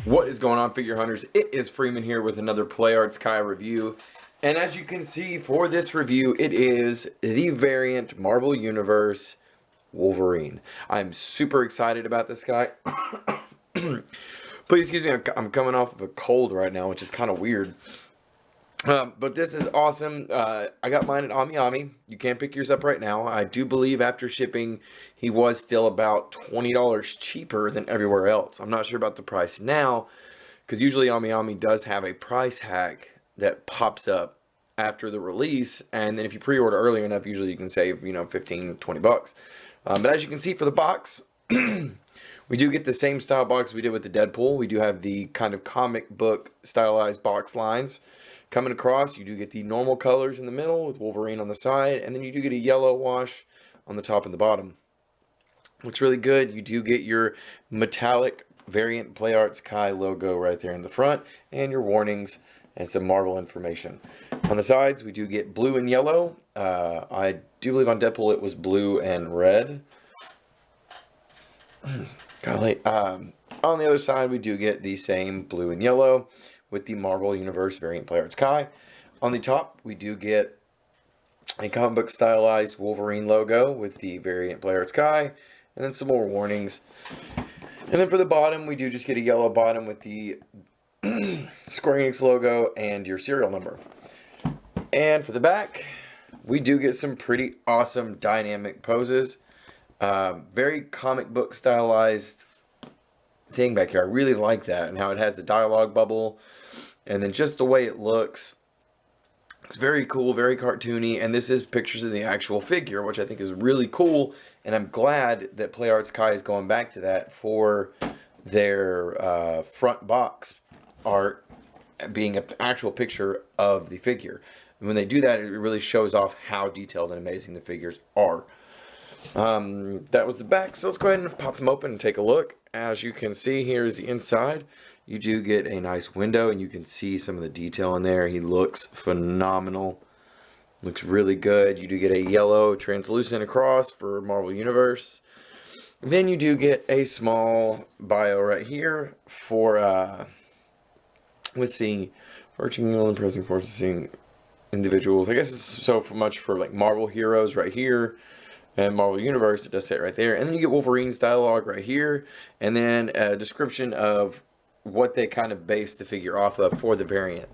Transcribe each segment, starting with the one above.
What is going on, figure hunters? It is Freeman here with another Play Arts Kai review. And as you can see for this review, it is the variant Marvel Universe Wolverine. I'm super excited about this guy. Please excuse me, I'm coming off of a cold right now, which is kind of weird. But this is awesome. I got mine at Ami. You can't pick yours up right now. I do believe after shipping, he was still about $20 cheaper than everywhere else. I'm not sure about the price now, because usually Ami does have a price hack that pops up after the release, and then if you pre-order early enough, usually you can save, 15, 20 bucks. But as you can see for the box, we do get the same style box we did with the Deadpool. We do have the kind of comic book stylized box lines coming across. You do get the normal colors in the middle with Wolverine on the side, and then you do get a yellow wash on the top and the bottom. Looks really good. You do get your metallic variant Play Arts Kai logo right there in the front, and your warnings and some Marvel information. On the sides, we do get blue and yellow. I do believe on Deadpool it was blue and red. Golly. On the other side, we do get the same blue and yellow with the Marvel Universe variant Play Arts Kai. On the top, we do get a comic book stylized Wolverine logo with the variant Play Arts Kai, and then some more warnings. And then for the bottom, we do just get a yellow bottom with the Square Enix logo and your serial number. And for the back, we do get some pretty awesome dynamic poses. Very comic book stylized thing back here. I really like that, and how it has the dialogue bubble, and then just the way it looks. It's very cool, very cartoony, and this is pictures of the actual figure, which I think is really cool, and I'm glad that Play Arts Kai is going back to that for their front box art being an actual picture of the figure. And when they do that, it really shows off how detailed and amazing the figures are. That was the back, so let's go ahead and pop them open and take a look. As you can see, here's the inside. You do get a nice window, and you can see some of the detail in there. He looks phenomenal. Looks really good. You do get a yellow translucent across for Marvel Universe. Then you do get a small bio right here for, let's see, working on present processing individuals. I guess it's so much for like Marvel heroes right here. And Marvel Universe, it does say it right there. And then you get Wolverine's dialogue right here. And then a description of what they kind of base the figure off of for the variant.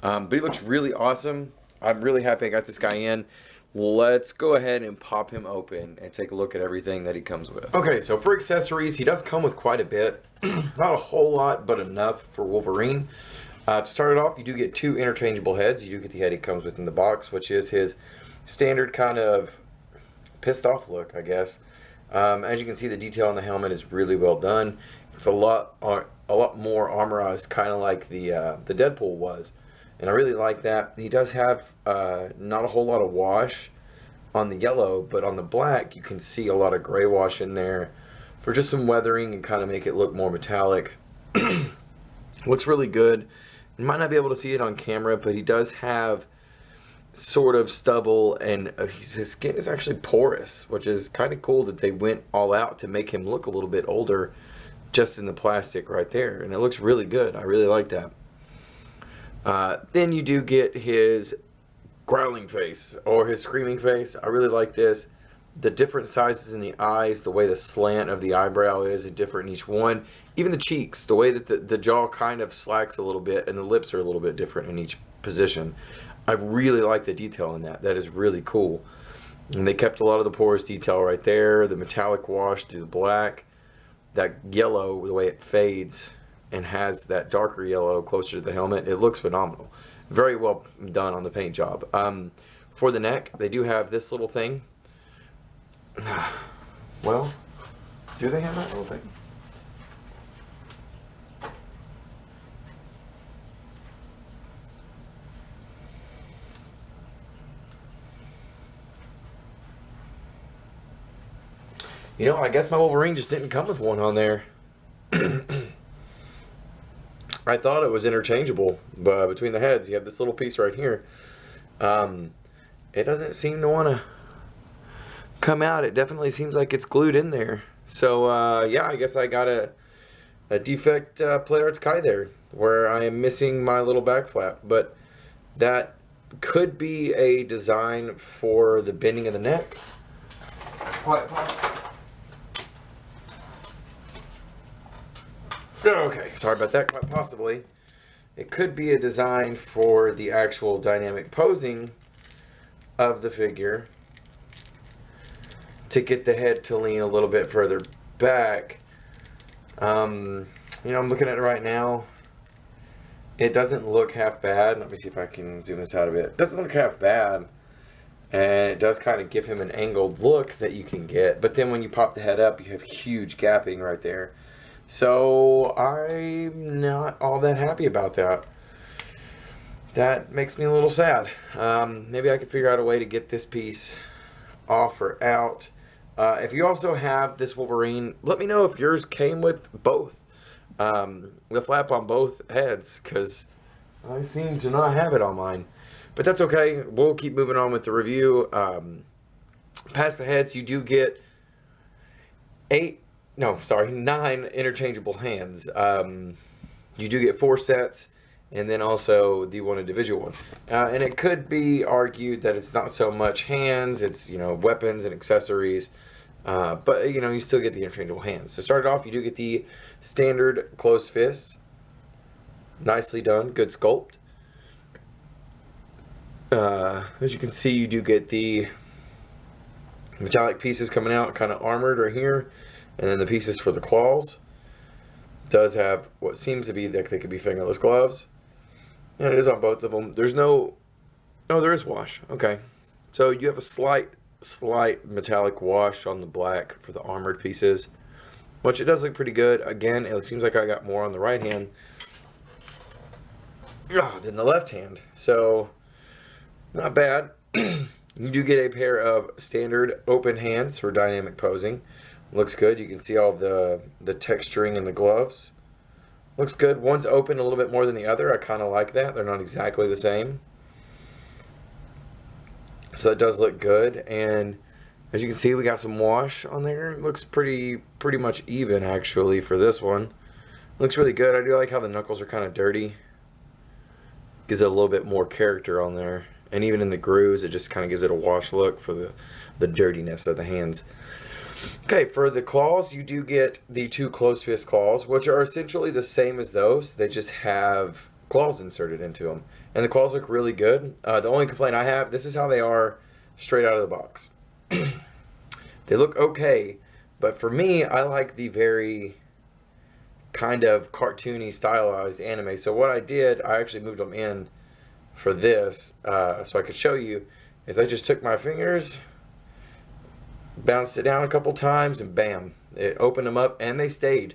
But he looks really awesome. I'm really happy I got this guy in. Let's go ahead and pop him open and take a look at everything that he comes with. Okay, so for accessories, he does come with quite a bit. Not a whole lot, but enough for Wolverine. To start it off, you do get two interchangeable heads. You do get the head he comes with in the box, which is his standard kind of pissed off look, I guess. As you can see, the detail on the helmet is really well done. It's a lot more armorized, kind of like the Deadpool was, and I really like that. He does have not a whole lot of wash on the yellow, but on the black you can see a lot of gray wash in there for just some weathering and kind of make it look more metallic. Looks really good. You might not be able to see it on camera, but he does have sort of stubble, and his skin is actually porous, which is kind of cool that they went all out to make him look a little bit older just in the plastic right there, and it looks really good. I really like that. Then you do get his growling face or his screaming face. I really like this. The different sizes in the eyes, the way the slant of the eyebrow is different in each one. Even the cheeks, the way that the jaw kind of slacks a little bit and the lips are a little bit different in each position. I really like the detail in that. That is really cool. And they kept a lot of the porous detail right there. The metallic wash through the black. That yellow, the way it fades and has that darker yellow closer to the helmet. It looks phenomenal. Very well done on the paint job. For the neck, they do have this little thing. Well, do they have that little thing? I guess my Wolverine just didn't come with one on there. I thought it was interchangeable, but between the heads, you have this little piece right here. It doesn't seem to want to come out. It definitely seems like it's glued in there. So, yeah, I guess I gotta a defect Play Arts Kai there, where I am missing my little back flap. But that could be a design for the bending of the neck. Quite possible. Okay, sorry about that. Quite possibly. It could be a design for the actual dynamic posing of the figure to get the head to lean a little bit further back. You know, I'm looking at it right now. It doesn't look half bad. Let me see if I can zoom this out a bit. It doesn't look half bad. And it does kind of give him an angled look that you can get. But then when you pop the head up, you have huge gapping right there. So I'm not all that happy about that. That makes me a little sad. Maybe I could figure out a way to get this piece off or out. If you also have this Wolverine, let me know if yours came with both. The flap on both heads, because I seem to not have it on mine. But that's okay. We'll keep moving on with the review. Past the heads, you do get 9 interchangeable hands. You do get 4 sets, and then also the one individual one. And it could be argued that it's not so much hands, it's, you know, weapons and accessories. But, you know, you still get the interchangeable hands. To start it off, you do get the standard closed fist. Nicely done. Good sculpt. As you can see, you do get the metallic pieces coming out, kind of armored right here. And then the pieces for the claws. Does have what seems to be that they could be fingerless gloves. And it is on both of them. There's no... Oh, there is wash. Okay. So you have a slight metallic wash on the black for the armored pieces, which it does look pretty good. Again, it seems like I got more on the right hand than the left hand, so not bad. You do get a pair of standard open hands for dynamic posing. Looks good. You can see all the texturing in the gloves. Looks good. One's open a little bit more than the other. I kind of like that. They're not exactly the same. So it does look good, and as you can see, we got some wash on there. It looks pretty much even, actually, for this one. Looks really good. I do like how the knuckles are kind of dirty. Gives it a little bit more character on there. And even in the grooves, it just kind of gives it a wash look for the dirtiness of the hands. Okay, for the claws, you do get the 2 closed fist claws, which are essentially the same as those. They just have claws inserted into them. And the claws look really good. The only complaint I have, this is how they are straight out of the box. They look okay, but for me, I like the very kind of cartoony stylized anime. So what I did, I actually moved them in for this so I could show you, is I just took my fingers, bounced it down a couple times, and bam, it opened them up, and they stayed.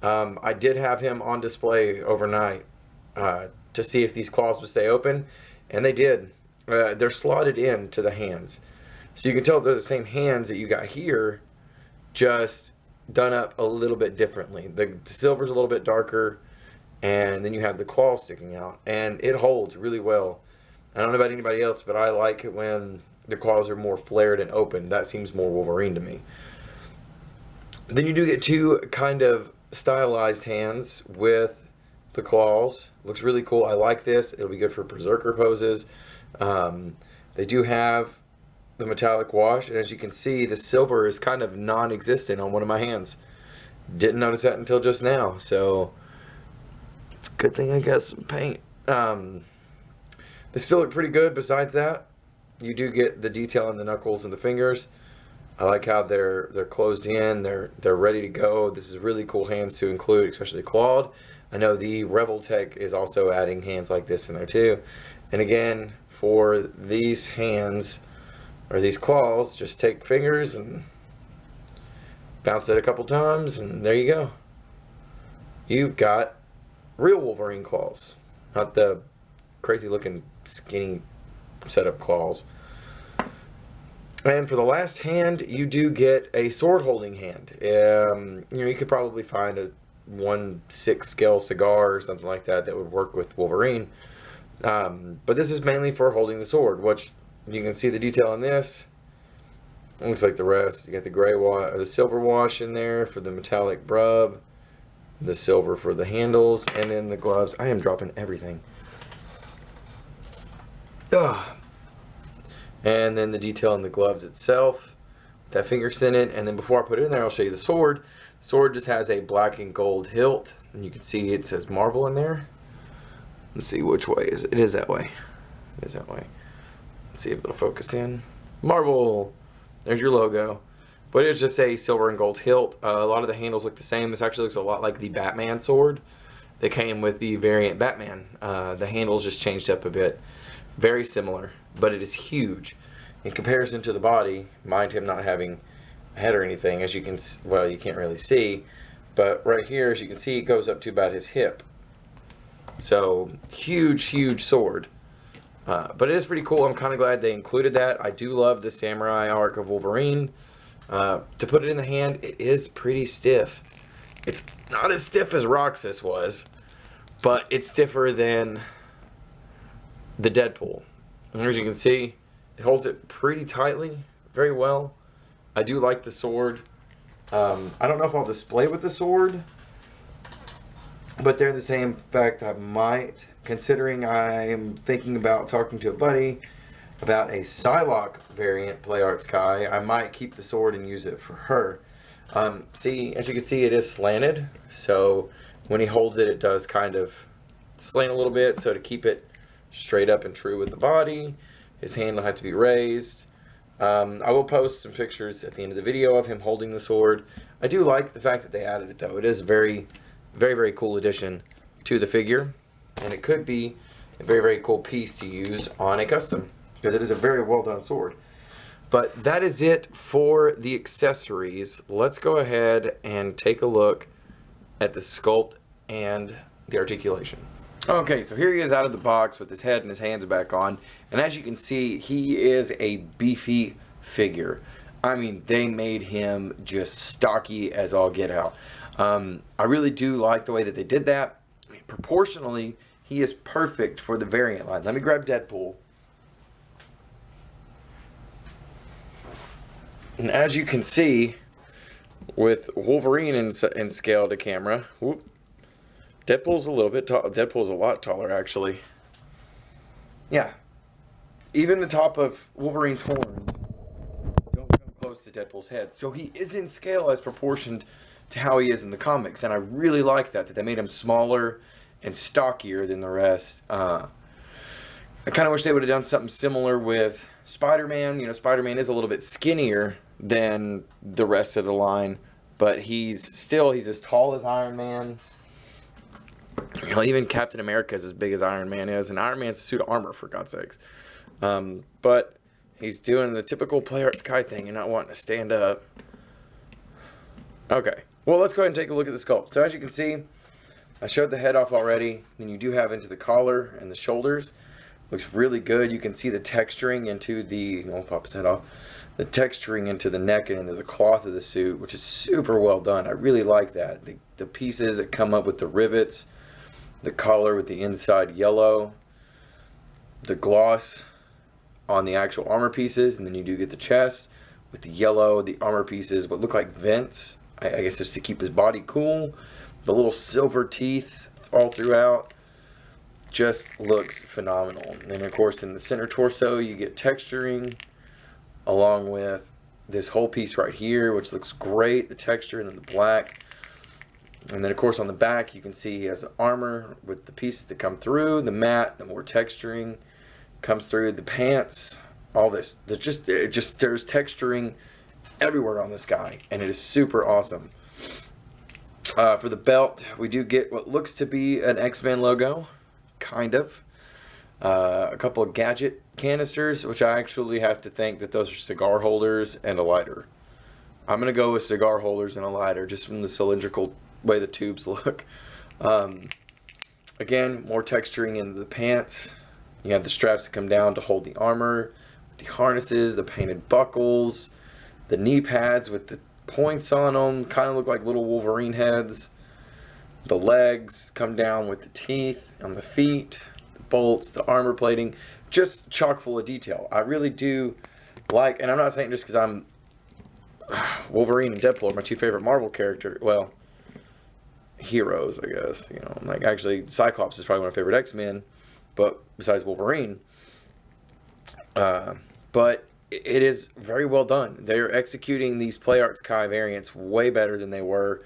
I did have him on display overnight to see if these claws would stay open, and they did. They're slotted into the hands, so you can tell they're the same hands that you got here, just done up a little bit differently. The silver's a little bit darker, and then you have the claws sticking out, and it holds really well. I don't know about anybody else, but I like it when the claws are more flared and open. That seems more Wolverine to me. Then you do get 2 kind of stylized hands with the claws. Looks really cool. I like this. It'll be good for berserker poses. They do have the metallic wash, and as you can see, the silver is kind of non-existent on one of my hands. Didn't notice that until just now, so it's a good thing I got some paint. They still look pretty good. Besides that, you do get the detail in the knuckles and the fingers. I like how they're closed in. They're ready to go. This is really cool hands to include, especially clawed. I know the Revel Tech is also adding hands like this in there too. And again, for these hands or these claws, just take fingers and bounce it a couple times, and there you go. You've got real Wolverine claws, not the crazy looking skinny setup claws. And for the last hand, you do get a sword holding hand. You know, you could probably find a 1/6 scale cigar or something like that that would work with Wolverine. But this is mainly for holding the sword, which you can see the detail in this. Looks like the rest. You got the gray wash or the silver wash in there for the metallic brub. The silver for the handles, and then the gloves. I am dropping everything. Ugh. And then the detail in the gloves itself. That finger's in it. And then before I put it in there, I'll show you the sword. The sword just has a black and gold hilt. And you can see it says Marvel in there. Let's see which way is it. It is that way. It is that way. Let's see if it'll focus in. Marvel. There's your logo. But it's just a silver and gold hilt. A lot of the handles look the same. This actually looks a lot like the Batman sword that came with the variant Batman. The handles just changed up a bit. Very similar, but it is huge. In comparison to the body, mind him not having a head or anything, as you can, well, you can't really see, but right here, as you can see, it goes up to about his hip. So, huge, huge sword. But it is pretty cool. I'm kind of glad they included that. I do love the Samurai arc of Wolverine. To put it in the hand, it is pretty stiff. It's not as stiff as Roxas was, but it's stiffer than the Deadpool. And as you can see, it holds it pretty tightly, very well. I do like the sword. I don't know if I'll display with the sword, but they're the same fact I might, considering I'm thinking about talking to a buddy about a Psylocke variant Play Arts Kai. I might keep the sword and use it for her. See, as you can see, it is slanted, so when he holds it, it does kind of slant a little bit, so to keep it straight up and true with the body, his hand will have to be raised. I will post some pictures at the end of the video of him holding the sword. I do like the fact that they added it, though. It is a very, very, very cool addition to the figure, and it could be a very, very cool piece to use on a custom, because it is a very well done sword. But that is it for the accessories. Let's go ahead and take a look at the sculpt and the articulation. Okay, so here he is out of the box with his head and his hands back on. And as you can see, he is a beefy figure. I mean, they made him just stocky as all get out. I really do like the way that they did that. I mean, proportionally, he is perfect for the variant line. Let me grab Deadpool. And as you can see, with Wolverine in scale to camera, whoop, Deadpool's a little bit tall. Deadpool's a lot taller, actually. Yeah. Even the top of Wolverine's horns don't come close to Deadpool's head. So he is in scale as proportioned to how he is in the comics. And I really like that they made him smaller and stockier than the rest. I kind of wish they would have done something similar with Spider-Man. You know, Spider-Man is a little bit skinnier than the rest of the line. But he's as tall as Iron Man. You know, even Captain America is as big as Iron Man is, and Iron Man's a suit of armor, for God's sakes. But he's doing the typical Play Arts Kai thing and not wanting to stand up. Okay, well, let's go ahead and take a look at the sculpt. So as you can see, I showed the head off already. Then you do have into the collar and the shoulders. Looks really good. You can see the texturing into the, I'll pop his head off, the texturing into the neck and into the cloth of the suit, which is super well done. I really like that. The pieces that come up with the rivets, the collar with the inside yellow, the gloss on the actual armor pieces, and then you do get the chest with the yellow, the armor pieces, what look like vents, I guess just to keep his body cool. The little silver teeth all throughout, just looks phenomenal. And then of course in the center torso you get texturing along with this whole piece right here, which looks great, the texture, and then the black. And then of course on the back you can see he has armor with the pieces that come through, the matte, the more texturing comes through, the pants, all this. There's texturing everywhere on this guy, and it is super awesome. For the belt, we do get what looks to be an X-Men logo, kind of. A couple of gadget canisters, which I actually have to think that those are cigar holders and a lighter. I'm going to go with cigar holders and a lighter, just from the cylindrical way the tubes look. Again, more texturing in the pants. You have the straps that come down to hold the armor, the harnesses, the painted buckles, the knee pads with the points on them, kind of look like little Wolverine heads. The legs come down with the teeth on the feet, the bolts, the armor plating, just chock full of detail. I really do like, and I'm not saying just because I'm Wolverine and Deadpool are my two favorite Marvel characters. Well, heroes, I guess. You know, like actually, Cyclops is probably one of my favorite X-Men, but besides Wolverine. But it is very well done. They're executing these Play Arts Kai variants way better than they were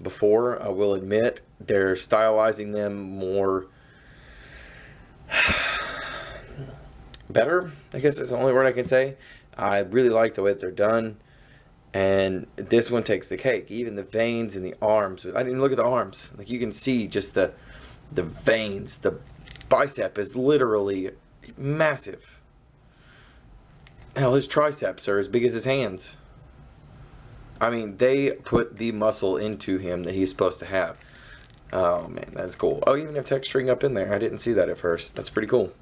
before, I will admit. They're stylizing them more better, I guess is the only word I can say. I really like the way that they're done. And this one takes the cake. Even the veins in the arms. I didn't even look at the arms. Like, you can see just the veins. The bicep is literally massive. Hell, his triceps are as big as his hands. I mean, they put the muscle into him that he's supposed to have. Oh, man, that's cool. Oh, even have texturing up in there. I didn't see that at first. That's pretty cool.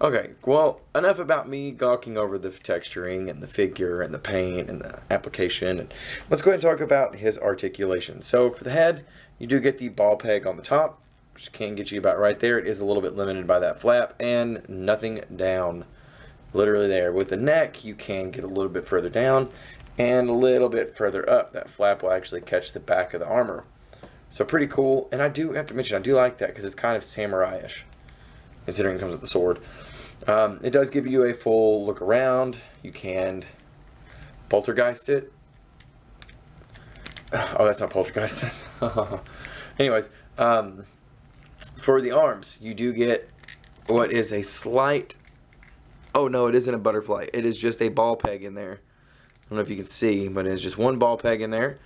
Okay, well, enough about me gawking over the texturing and the figure and the paint and the application. And let's go ahead and talk about his articulation. So for the head, you do get the ball peg on the top, which can get you about right there. It is a little bit limited by that flap, and nothing down. Literally there. With the neck, you can get a little bit further down and a little bit further up. That flap will actually catch the back of the armor. So pretty cool. And I do have to mention, I do like that because it's kind of samurai-ish, considering it comes with the sword. It does give you a full look around. You can poltergeist it. Oh, that's not poltergeist. Anyways, for the arms, you do get what is a slight... Oh, no, it isn't a butterfly. It is just a ball peg in there. I don't know if you can see, but it's just one ball peg in there.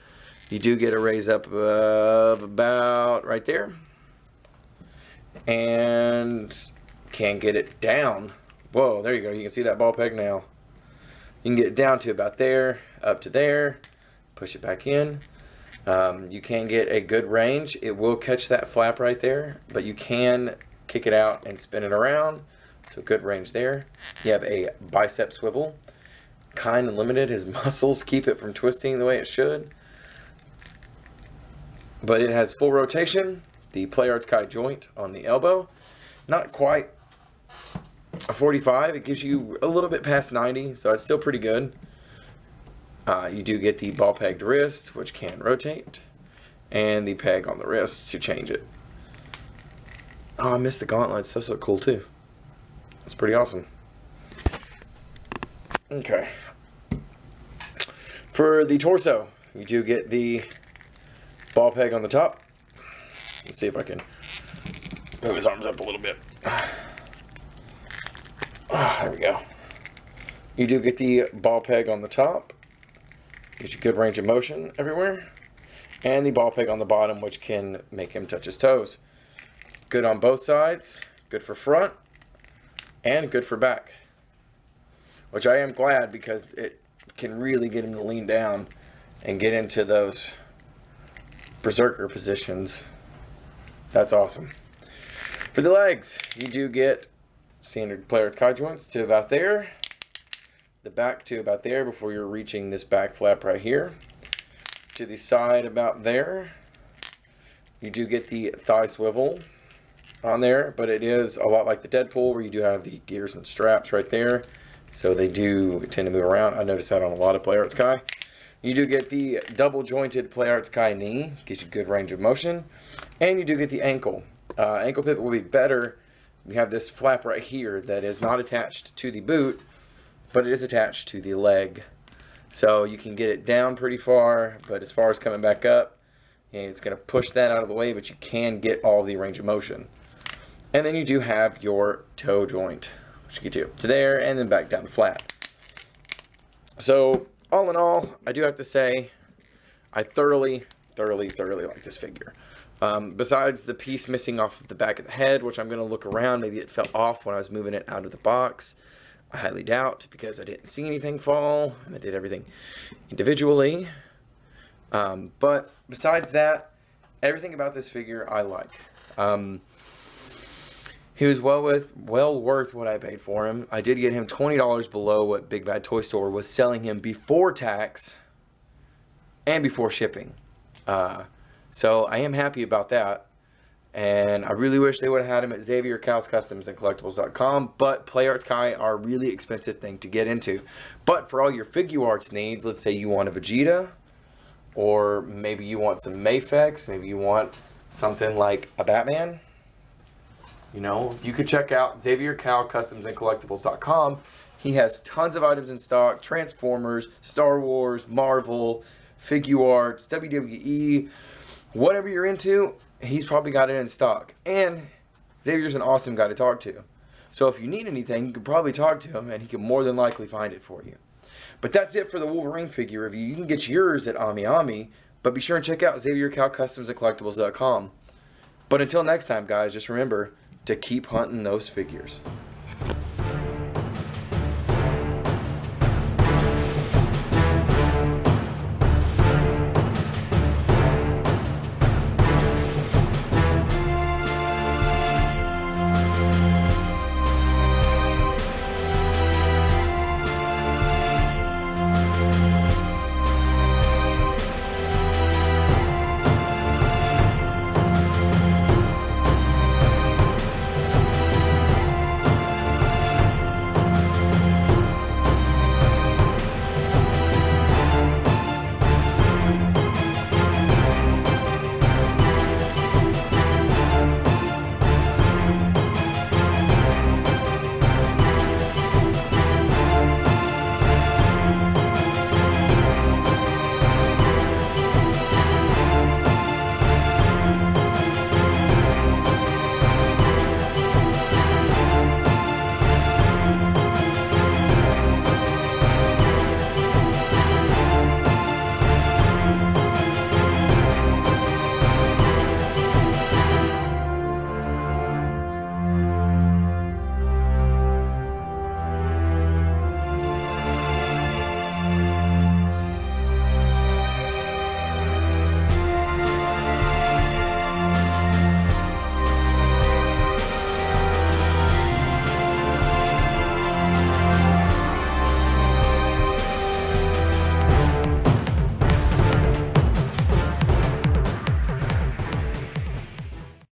You do get a raise up of about right there. And can't get it down. Whoa, there you go. You can see that ball peg now. You can get it down to about there, up to there. Push it back in. You can get a good range. It will catch that flap right there, but you can kick it out and spin it around. So good range there. You have a bicep swivel. Kind of limited. His muscles keep it from twisting the way it should. But it has full rotation. The Play Arts Kai joint on the elbow. Not quite a 45. It gives you a little bit past 90, so it's still pretty good. You do get the ball pegged wrist, which can rotate, and the peg on the wrist to change it. Oh, I missed the gauntlets. Those look cool too. That's pretty awesome. Okay. For the torso, you do get the ball peg on the top. Let's see if I can move his arms up a little bit. There we go. You do get the ball peg on the top. Gives you good range of motion everywhere. And the ball peg on the bottom, which can make him touch his toes. Good on both sides. Good for front. And good for back. Which I am glad, because it can really get him to lean down and get into those berserker positions. That's awesome. For the legs, you do get standard Play Arts Kai joints to about there. The back to about there before you're reaching this back flap right here. To the side about there. You do get the thigh swivel on there, but it is a lot like the Deadpool, where you do have the gears and straps right there. So they do tend to move around. I noticed that on a lot of Play Arts Kai. You do get the double jointed Play Arts Kai knee. Gives you good range of motion. And you do get the ankle. Ankle pivot will be better. We have this flap right here that is not attached to the boot, but it is attached to the leg. So you can get it down pretty far, but as far as coming back up, it's going to push that out of the way, but you can get all the range of motion. And then you do have your toe joint, which gets you up to there and then back down the flat. So all in all, I do have to say, I thoroughly like this figure. Besides the piece missing off of the back of the head, which I'm going to look around, maybe it fell off when I was moving it out of the box. I highly doubt, because I didn't see anything fall, and I did everything individually. But besides that, everything about this figure I like. He was well worth what I paid for him. I did get him $20 below what Big Bad Toy Store was selling him before tax and before shipping. So I am happy about that. And I really wish they would have had him at Xavier Cows Customs and Collectibles.com. But Play Arts Kai are a really expensive thing to get into. But for all your figure arts needs, let's say you want a Vegeta or maybe you want some Mafex, maybe you want something like a Batman, you know, you could check out Xavier Cal Customs and Collectibles.com. He has tons of items in stock: Transformers, Star Wars, Marvel, Figuarts, WWE, whatever you're into, he's probably got it in stock. And Xavier's an awesome guy to talk to. So if you need anything, you can probably talk to him and he can more than likely find it for you. But that's it for the Wolverine figure review. You can get yours at Ami, but be sure and check out Xavier Cal Customs and Collectibles.com. But until next time, guys, just remember to keep hunting those figures.